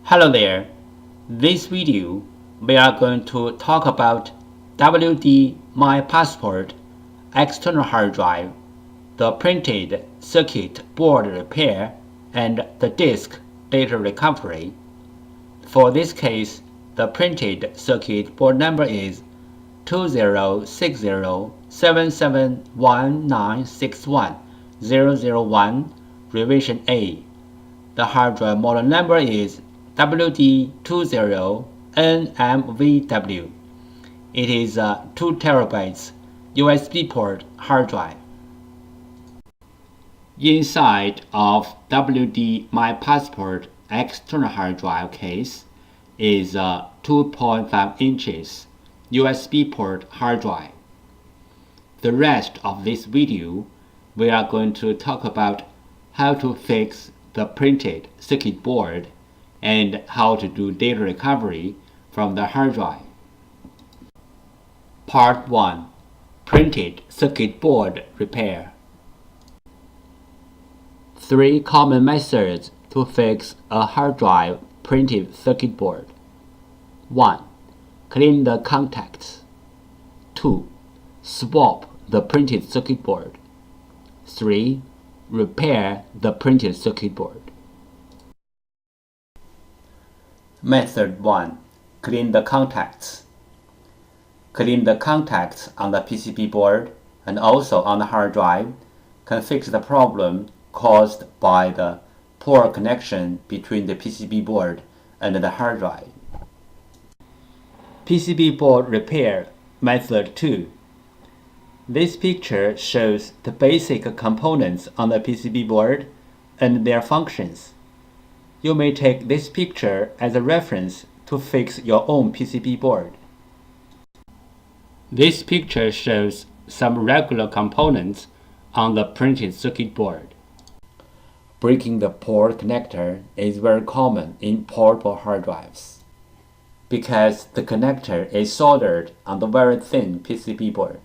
Hello there. This video we are going to talk about WD My Passport external hard drive, the printed circuit board repair, and the disk data recovery. For this case, the printed circuit board number is 2060771961-001 revision A. The hard drive model number is WD20NMVW. It is a 2 TB USB port hard drive. Inside of WD My Passport external hard drive case is a 2.5 inches USB port hard drive. The rest of this video, we are going to talk about how to fix the printed circuit board and how to do data recovery from the hard drive. Part 1. Printed circuit board repair. 3 common methods to fix a hard drive printed circuit board. 1. Clean the contacts. 2. Swap the printed circuit board. 3. Repair the printed circuit board. Method 1. Clean the contacts. Clean the contacts on the PCB board and also on the hard drive can fix the problem caused by the poor connection between the PCB board and the hard drive. PCB board repair method 2. This picture shows the basic components on the PCB board and their functions. You may take this picture as a reference to fix your own PCB board. This picture shows some regular components on the printed circuit board. Breaking the port connector is very common in portable hard drives because the connector is soldered on the very thin PCB board.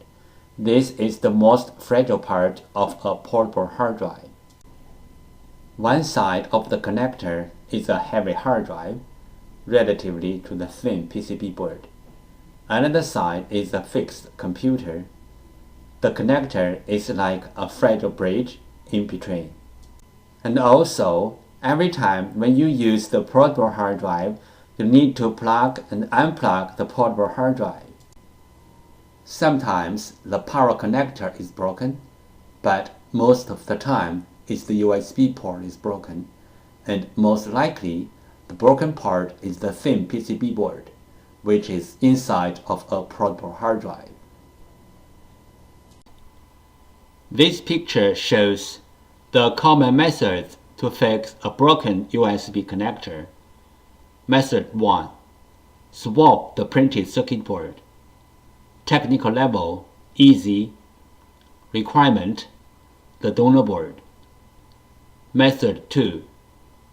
This is the most fragile part of a portable hard drive. One side of the connector is a heavy hard drive, relatively to the thin PCB board. Another side is a fixed computer. The connector is like a fragile bridge in between. And also, every time when you use the portable hard drive, you need to plug and unplug the portable hard drive. Sometimes the power connector is broken, but most of the time it's the USB port is broken, and most likely the broken part is the thin PCB board, which is inside of a portable hard drive. This picture shows the common methods to fix a broken USB connector. Method 1. Swap the printed circuit board. Technical level, easy. Requirement, the donor board. Method 2.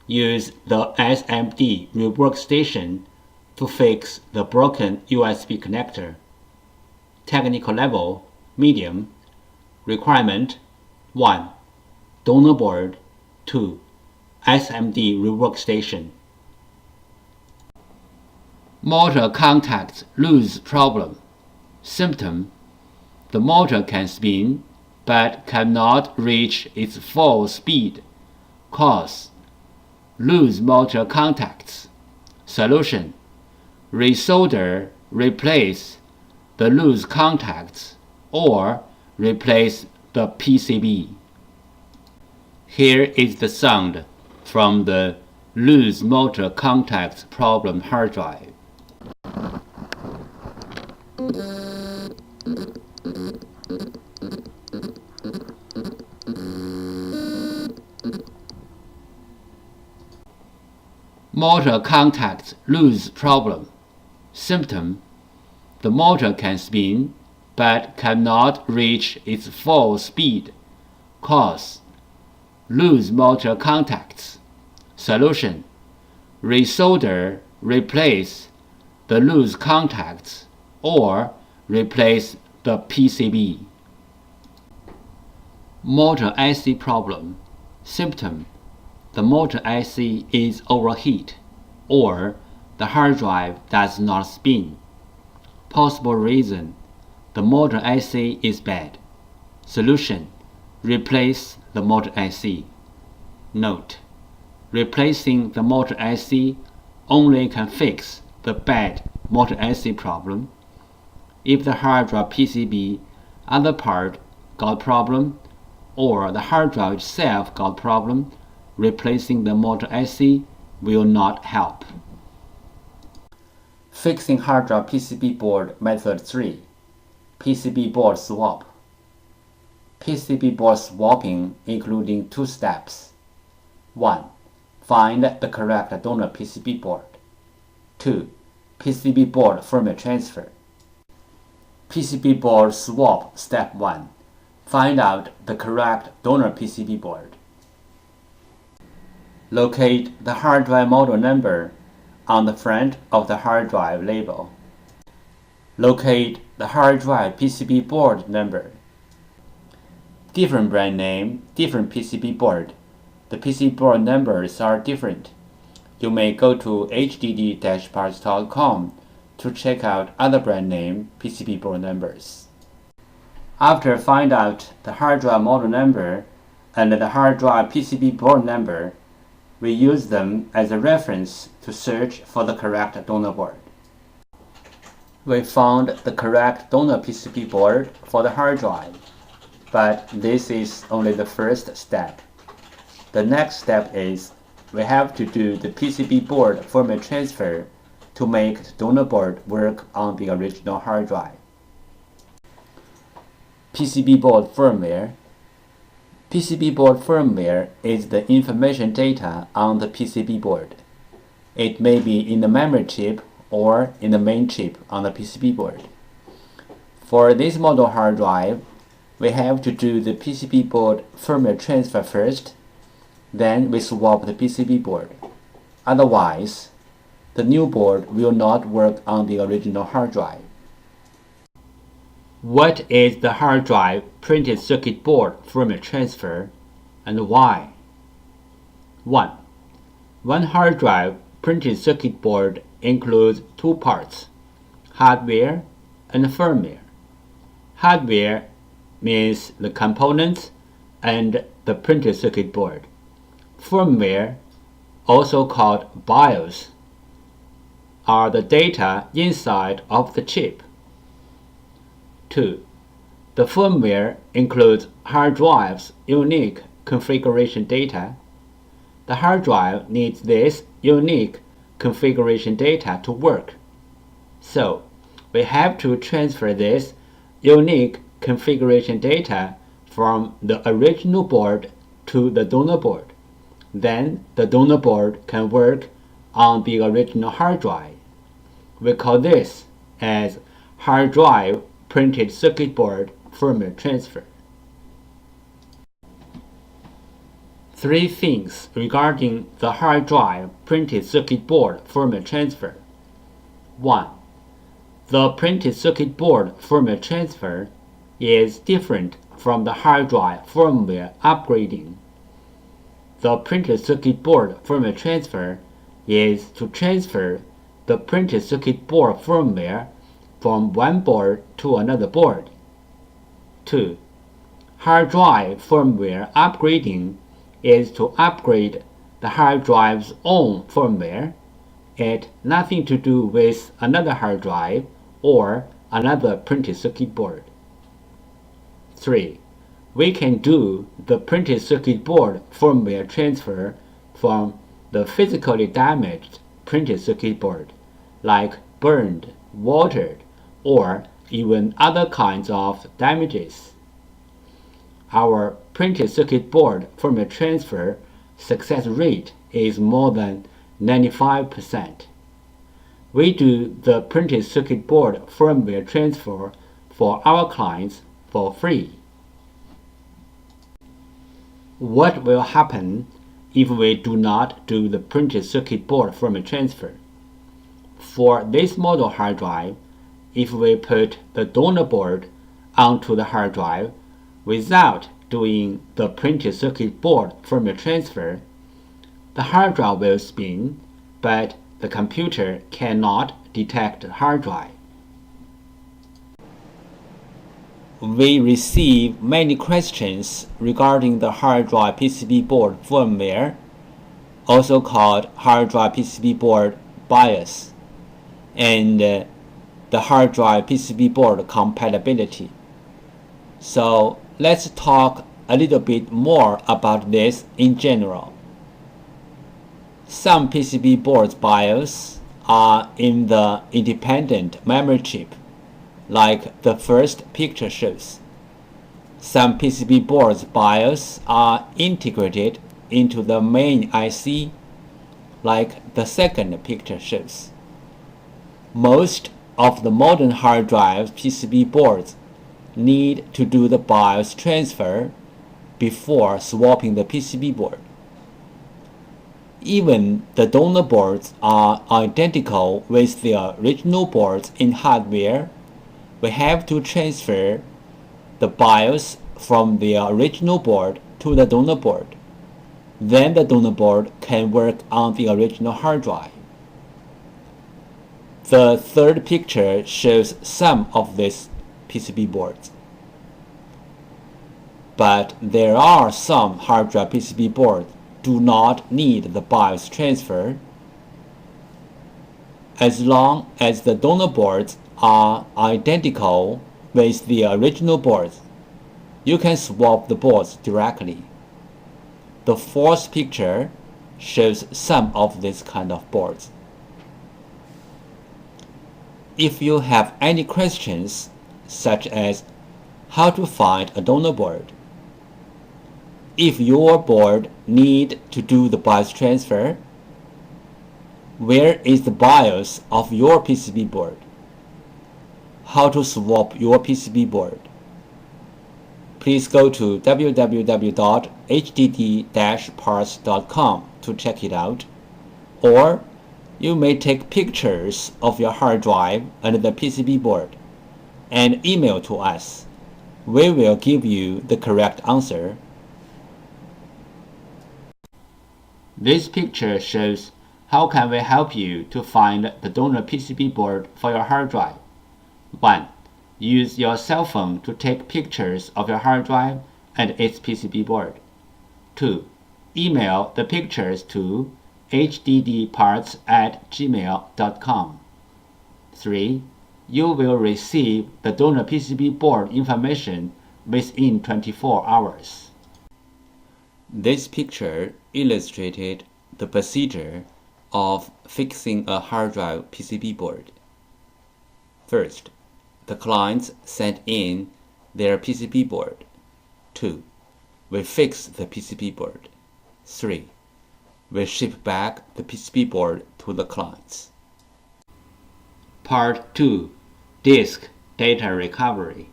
Use the SMD rework station to fix the broken USB connector. Technical level, medium. Requirement, 1. Donor board. 2. SMD rework station. Motor contacts loose problem. Symptom: the motor can spin but cannot reach its full speed. Cause: loose motor contacts. Solution: resolder, replace the loose contacts or replace the PCB. Here is the sound from the loose motor contacts problem hard drive. Motor contacts loose problem. Symptom: the motor can spin but cannot reach its full speed. Cause: loose motor contacts. Solution: resolder, replace the loose contacts or replace the PCB. Motor IC problem. Symptom: the motor IC is overheat. or the hard drive does not spin. Possible reason: the motor IC is bad. Solution: replace the motor IC. Note: replacing the motor IC only can fix the bad motor IC problem. If the hard drive PCB other part got problem, or the hard drive itself got problem, replacing the motor IC will not help. Fixing hard drive PCB board method 3. PCB board swap. PCB board swapping including 2 steps. 1. Find the correct donor PCB board. 2. PCB board firmware transfer. PCB board swap step 1. Find out the correct donor PCB board. Locate the hard drive model number on the front of the hard drive label. Locate the hard drive PCB board number. Different brand name, different PCB board. The PCB board numbers are different. You may go to hddparts.com to check out other brand name PCB board numbers. After find out the hard drive model number and the hard drive PCB board number, we use them as a reference to search for the correct donor board. We found the correct donor PCB board for the hard drive, but this is only the first step. The next step is we have to do the PCB board firmware transfer to make the donor board work on the original hard drive. PCB board firmware. PCB board firmware is the information data on the PCB board. It may be in the memory chip or in the main chip on the PCB board. For this model hard drive, we have to do the PCB board firmware transfer first, then we swap the PCB board. Otherwise, the new board will not work on the original hard drive. What is the hard drive printed circuit board firmware transfer and why? 1. One hard drive printed circuit board includes 2 parts, hardware and firmware. Hardware means the components and the printed circuit board. Firmware, also called BIOS, are the data inside of the chip. 2. The firmware includes hard drive's unique configuration data. The hard drive needs this unique configuration data to work. So, we have to transfer this unique configuration data from the original board to the donor board. Then the donor board can work on the original hard drive. We call this as hard drive printed circuit board firmware transfer. 3 things regarding the hard drive printed circuit board firmware transfer. 1. The printed circuit board firmware transfer is different from the hard drive firmware upgrading. The printed circuit board firmware transfer is to transfer the printed circuit board firmware from one board to another board. 2. Hard drive firmware upgrading is to upgrade the hard drive's own firmware. It has nothing to do with another hard drive or another printed circuit board. 3. We can do the printed circuit board firmware transfer from the physically damaged printed circuit board, like burned, watered, or even other kinds of damages. Our printed circuit board firmware transfer success rate is more than 95%. We do the printed circuit board firmware transfer for our clients for free. What will happen if we do not do the printed circuit board firmware transfer? For this model hard drive, if we put the donor board onto the hard drive without doing the printed circuit board firmware transfer, the hard drive will spin, but the computer cannot detect the hard drive. We receive many questions regarding the hard drive PCB board firmware, also called hard drive PCB board BIOS, and the hard drive PCB board compatibility. So let's talk a little bit more about this in general. Some PCB boards BIOS are in the independent memory chip, like the first picture shows. Some PCB boards BIOS are integrated into the main IC, like the second picture shows. Most of the modern hard drive PCB boards need to do the BIOS transfer before swapping the PCB board. Even the donor boards are identical with the original boards in hardware. We have to transfer the BIOS from the original board to the donor board. Then the donor board can work on the original hard drive. The third picture shows some of these PCB boards. But there are some hard drive PCB boards do not need the BIOS transfer. As long as the donor boards are identical with the original boards, you can swap the boards directly. The fourth picture shows some of these kind of boards. If you have any questions, such as how to find a donor board, if your board need to do the BIOS transfer, where is the BIOS of your PCB board? How to swap your PCB board? Please go to www.hddparts.com to check it out, or you may take pictures of your hard drive and the PCB board and email to us. We will give you the correct answer. This picture shows how can we help you to find the donor PCB board for your hard drive. 1. Use your cell phone to take pictures of your hard drive and its PCB board. 2. Email the pictures to hddparts@gmail.com. 3. You will receive the donor PCB board information within 24 hours. This picture illustrated the procedure of fixing a hard drive PCB board. First, the clients sent in their PCB board. 2. We fix the PCB board. 3. We ship back the PCB board to the clients. Part 2. Disk data recovery.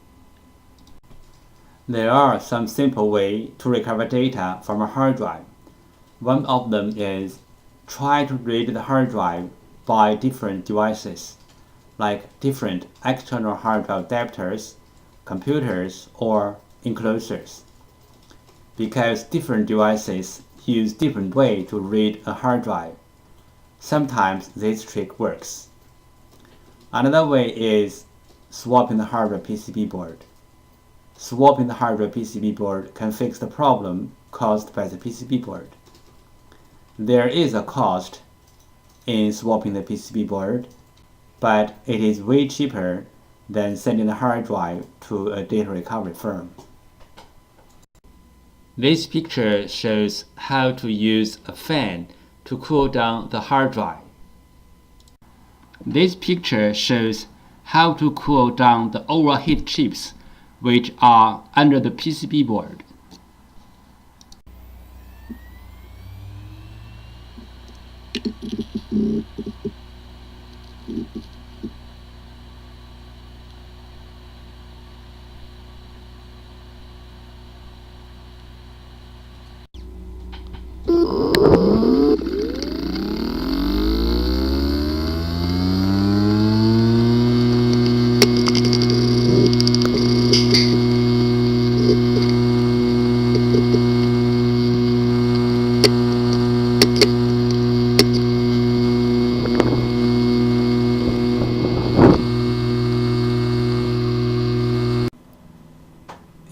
There are some simple ways to recover data from a hard drive. One of them is try to read the hard drive by different devices, like different external hard drive adapters, computers, or enclosures. Because different devices use different ways to read a hard drive, sometimes this trick works. Another way is swapping the hardware PCB board. Swapping the hardware PCB board can fix the problem caused by the PCB board. There is a cost in swapping the PCB board, but it is way cheaper than sending the hard drive to a data recovery firm. This picture shows how to use a fan to cool down the hard drive. This picture shows how to cool down the overheat chips which are under the PCB board.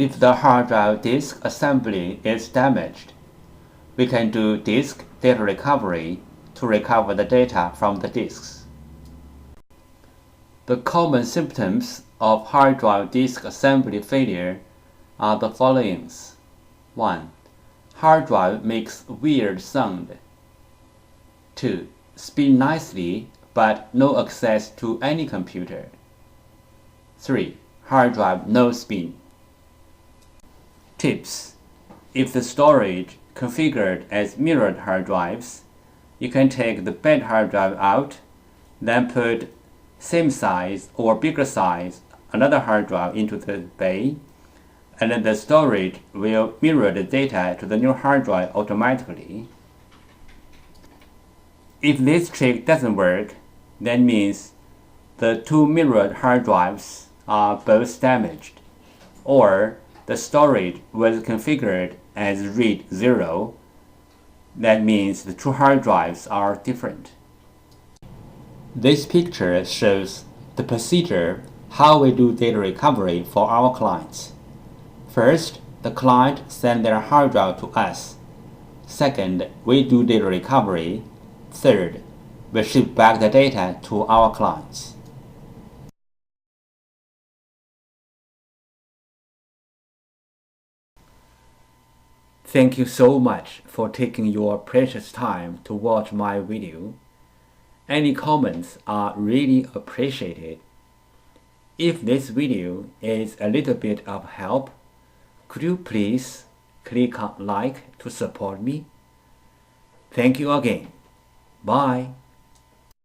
If the hard drive disk assembly is damaged, we can do disk data recovery to recover the data from the disks. The common symptoms of hard drive disk assembly failure are the following. 1. Hard drive makes weird sound. 2. Spin nicely but no access to any computer. 3. Hard drive no spin. Tips: if the storage configured as mirrored hard drives, you can take the bad hard drive out, then put same size or bigger size another hard drive into the bay, and then the storage will mirror the data to the new hard drive automatically. If this trick doesn't work, that means the two mirrored hard drives are both damaged, or the storage was configured as read 0. That means the two hard drives are different. This picture shows the procedure how we do data recovery for our clients. First, the client sends their hard drive to us. Second, we do data recovery. Third, we ship back the data to our clients. Thank you so much for taking your precious time to watch my video. Any comments are really appreciated. If this video is a little bit of help, could you please click on like to support me? Thank you again. Bye.